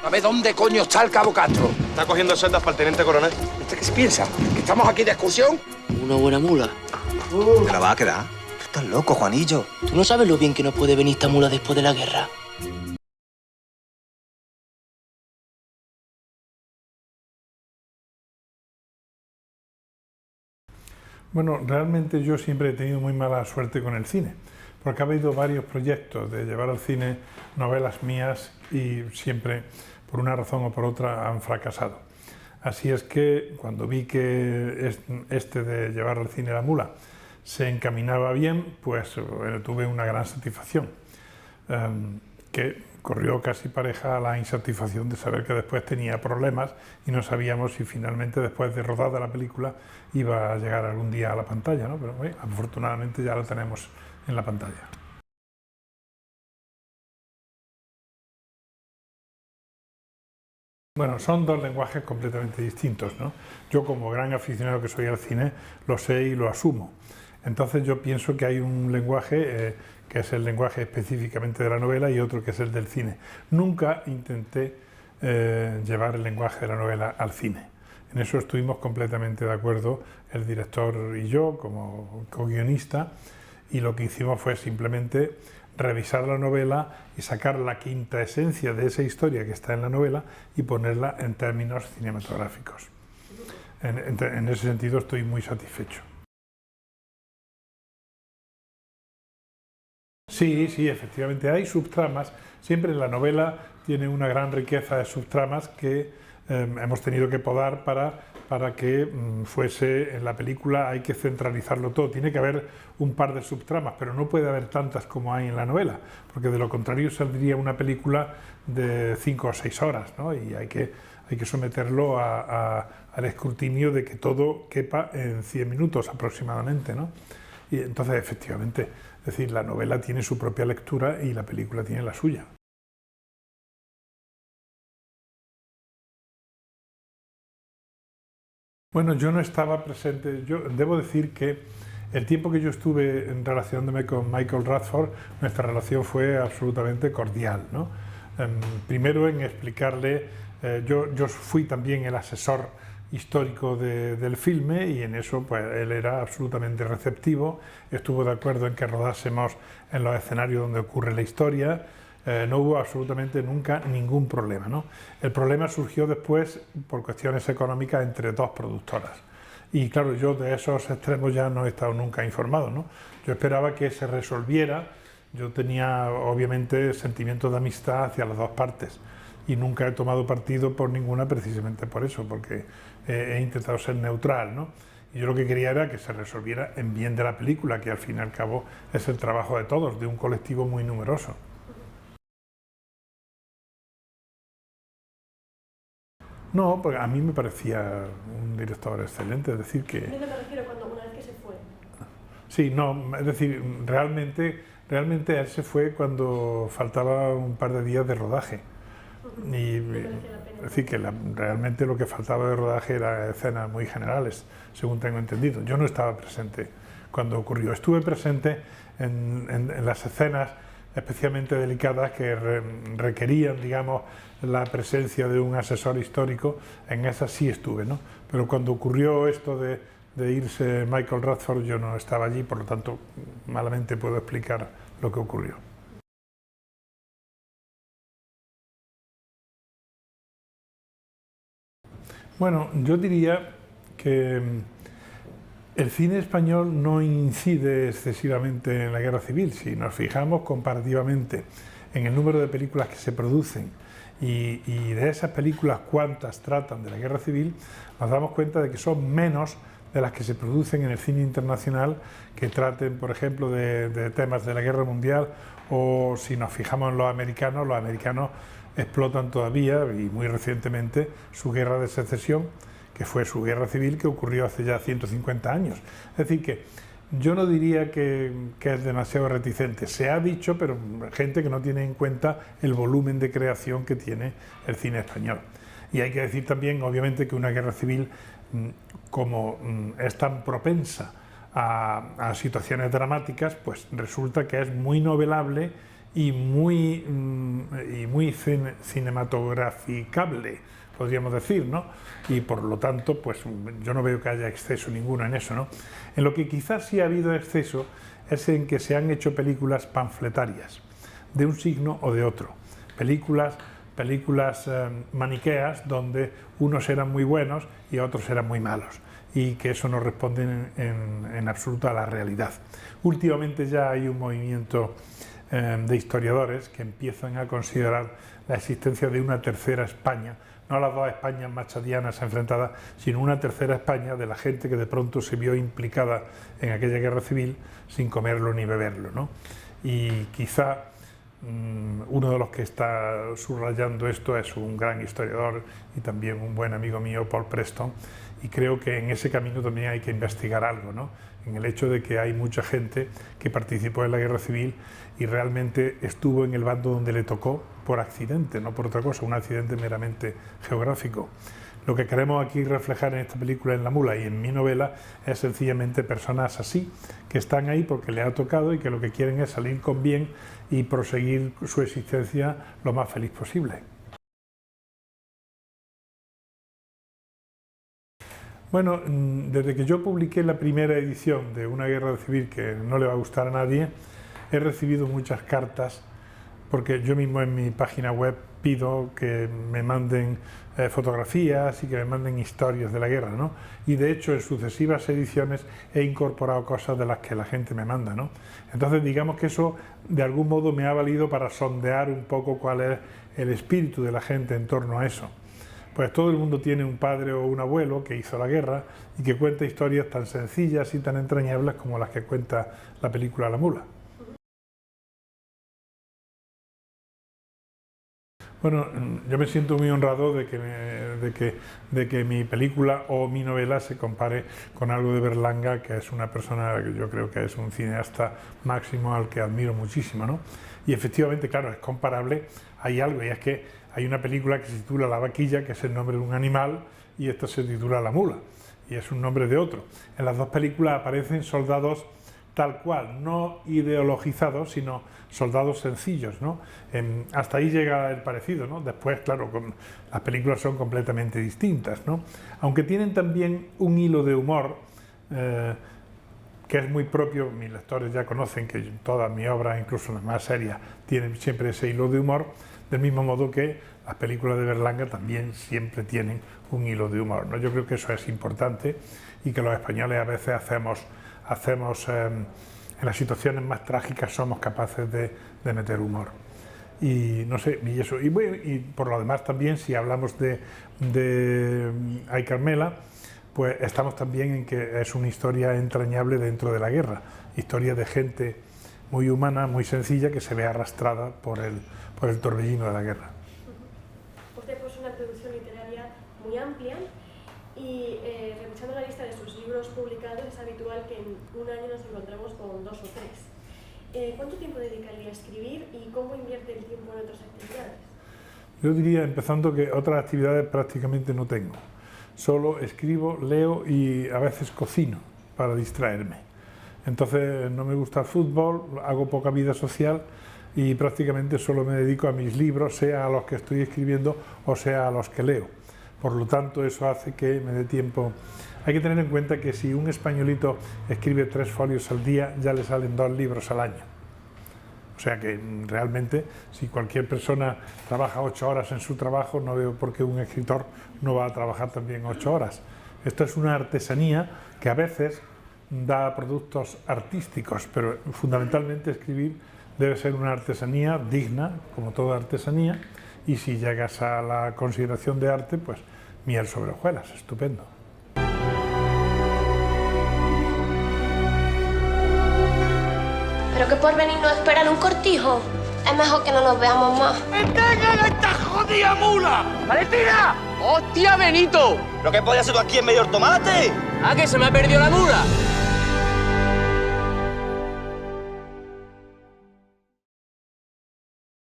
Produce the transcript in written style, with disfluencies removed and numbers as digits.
A ver, ¿dónde coño está el cabo Castro? Está cogiendo sendas para el teniente coronel. ¿Usted qué se piensa? ¿Que estamos aquí de excursión? Una buena mula. ¿Te la vas a quedar? Tú estás loco, Juanillo. ¿Tú no sabes lo bien que nos puede venir esta mula después de la guerra? Bueno, realmente yo siempre he tenido muy mala suerte con el cine, porque ha habido varios proyectos de llevar al cine novelas mías y siempre, por una razón o por otra, han fracasado. Así es que cuando vi que este de llevar al cine la mula se encaminaba bien, pues tuve una gran satisfacción, que corrió casi pareja a la insatisfacción de saber que después tenía problemas y no sabíamos si finalmente después de rodada la película iba a llegar algún día a la pantalla, ¿no? Pero afortunadamente ya la tenemos en la pantalla. Bueno, son dos lenguajes completamente distintos, ¿no? Yo, como gran aficionado que soy al cine, lo sé y lo asumo. Entonces yo pienso que hay un lenguaje que es el lenguaje específicamente de la novela y otro que es el del cine. Nunca intenté llevar el lenguaje de la novela al cine. En eso estuvimos completamente de acuerdo el director y yo, como co-guionista, y lo que hicimos fue simplemente revisar la novela y sacar la quinta esencia de esa historia que está en la novela y ponerla en términos cinematográficos. En ese sentido estoy muy satisfecho. Sí, sí, efectivamente hay subtramas. Siempre la novela tiene una gran riqueza de subtramas que hemos tenido que podar para que fuese en la película. Hay que centralizarlo todo. Tiene que haber un par de subtramas, pero no puede haber tantas como hay en la novela, porque de lo contrario saldría una película de 5 o 6 horas, ¿no? Y hay que someterlo al escrutinio de que todo quepa en 100 minutos aproximadamente, ¿no? Y entonces, efectivamente, es decir, la novela tiene su propia lectura y la película tiene la suya. Bueno, yo no estaba presente. Yo debo decir que el tiempo que yo estuve relacionándome con Michael Radford, nuestra relación fue absolutamente cordial, ¿no? Primero en explicarle, yo fui también el asesor histórico del filme y en eso pues él era absolutamente receptivo, estuvo de acuerdo en que rodásemos en los escenarios donde ocurre la historia. No hubo absolutamente nunca ningún problema, ¿no? El problema surgió después por cuestiones económicas entre dos productoras. Y claro, yo de esos extremos ya no he estado nunca informado, ¿no? Yo esperaba que se resolviera. Yo tenía obviamente sentimientos de amistad hacia las dos partes y nunca he tomado partido por ninguna precisamente por eso, porque he intentado ser neutral, ¿no? Y yo lo que quería era que se resolviera en bien de la película, que al fin y al cabo es el trabajo de todos, de un colectivo muy numeroso. No, porque a mí me parecía un director excelente, es decir que... ¿A qué me refiero cuando una vez que se fue? Sí, no, es decir, realmente él se fue cuando faltaba un par de días de rodaje. Y, es decir, que realmente lo que faltaba de rodaje eran escenas muy generales, según tengo entendido. Yo no estaba presente cuando ocurrió. Estuve presente en las escenas especialmente delicadas que requerían, digamos, la presencia de un asesor histórico. En esas sí estuve, ¿no? Pero cuando ocurrió esto de irse Michael Radford, yo no estaba allí, por lo tanto, malamente puedo explicar lo que ocurrió. Bueno, yo diría que el cine español no incide excesivamente en la guerra civil. Si nos fijamos comparativamente en el número de películas que se producen y de esas películas cuántas tratan de la guerra civil, nos damos cuenta de que son menos de las que se producen en el cine internacional que traten, por ejemplo, de temas de la guerra mundial, o si nos fijamos en los americanos explotan todavía, y muy recientemente, su guerra de secesión, que fue su guerra civil que ocurrió hace ya 150 años. Es decir, que yo no diría que es demasiado reticente. Se ha dicho, pero gente que no tiene en cuenta el volumen de creación que tiene el cine español. Y hay que decir también, obviamente, que una guerra civil, como es tan propensa a situaciones dramáticas, pues resulta que es muy novelable y muy cinematograficable, podríamos decir, ¿no? Y por lo tanto, pues yo no veo que haya exceso ninguno en eso, ¿no? En lo que quizás sí ha habido exceso es en que se han hecho películas panfletarias, de un signo o de otro. Películas maniqueas donde unos eran muy buenos y otros eran muy malos, y que eso no responde en absoluto a la realidad. Últimamente ya hay un movimiento de historiadores que empiezan a considerar la existencia de una tercera España, no las dos Españas machadianas enfrentadas, sino una tercera España de la gente que de pronto se vio implicada en aquella guerra civil sin comerlo ni beberlo, ¿no? Y quizá uno de los que está subrayando esto es un gran historiador y también un buen amigo mío, Paul Preston, y creo que en ese camino también hay que investigar algo, ¿no? En el hecho de que hay mucha gente que participó en la guerra civil y realmente estuvo en el bando donde le tocó por accidente, no por otra cosa, un accidente meramente geográfico. Lo que queremos aquí reflejar en esta película, en La Mula y en mi novela, es sencillamente personas así, que están ahí porque les ha tocado y que lo que quieren es salir con bien y proseguir su existencia lo más feliz posible. Bueno, desde que yo publiqué la primera edición de Una guerra civil que no le va a gustar a nadie, he recibido muchas cartas, porque yo mismo en mi página web pido que me manden fotografías y que me manden historias de la guerra, ¿no? Y de hecho en sucesivas ediciones he incorporado cosas de las que la gente me manda, ¿no? Entonces digamos que eso de algún modo me ha valido para sondear un poco cuál es el espíritu de la gente en torno a eso. Pues todo el mundo tiene un padre o un abuelo que hizo la guerra y que cuenta historias tan sencillas y tan entrañables como las que cuenta la película La Mula. Bueno, yo me siento muy honrado de que mi película o mi novela se compare con algo de Berlanga, que es una persona que yo creo que es un cineasta máximo al que admiro muchísimo, ¿no? Y efectivamente, claro, es comparable, hay algo, y es que hay una película que se titula La vaquilla, que es el nombre de un animal, y esta se titula La mula, y es un nombre de otro. En las dos películas aparecen soldados tal cual, no ideologizados, sino soldados sencillos, ¿no? Hasta ahí llega el parecido, ¿no? Después, claro, las películas son completamente distintas, ¿no? Aunque tienen también un hilo de humor que es muy propio, mis lectores ya conocen que todas mis obras, incluso las más serias, tienen siempre ese hilo de humor, del mismo modo que las películas de Berlanga también siempre tienen un hilo de humor, ¿no? Yo creo que eso es importante y que los españoles a veces hacemos en las situaciones más trágicas somos capaces de meter humor. Y no sé, y eso, y por lo demás también, si hablamos de Ay Carmela, pues estamos también en que es una historia entrañable dentro de la guerra, historia de gente muy humana, muy sencilla, que se ve arrastrada por el torbellino de la guerra. Usted posee una producción literaria muy amplia y revisando la lista de sus libros publicados es habitual que en un año nos encontremos con 2 o 3. ¿Cuánto tiempo dedicaría a escribir y cómo invierte el tiempo en otras actividades? Yo diría, empezando, que otras actividades prácticamente no tengo. Solo escribo, leo y a veces cocino para distraerme. Entonces no me gusta el fútbol, hago poca vida social y prácticamente solo me dedico a mis libros, sea a los que estoy escribiendo o sea a los que leo. Por lo tanto, eso hace que me dé tiempo. Hay que tener en cuenta que si un españolito escribe 3 folios al día, ya le salen 2 libros al año. O sea que realmente, si cualquier persona trabaja 8 horas en su trabajo, no veo por qué un escritor no va a trabajar también 8 horas. Esto es una artesanía que a veces da productos artísticos, pero fundamentalmente escribir debe ser una artesanía digna, como toda artesanía, y si llegas a la consideración de arte, pues miel sobre hojuelas, estupendo. Pero que por venir nos esperan un cortijo. Es mejor que no nos veamos más. ¡Entregan a esta jodida mula! ¡Valentina! ¡Hostia, Benito! ¿Pero qué podías hacer tú aquí en medio del tomate? ¿Ah, que se me ha perdido la mula?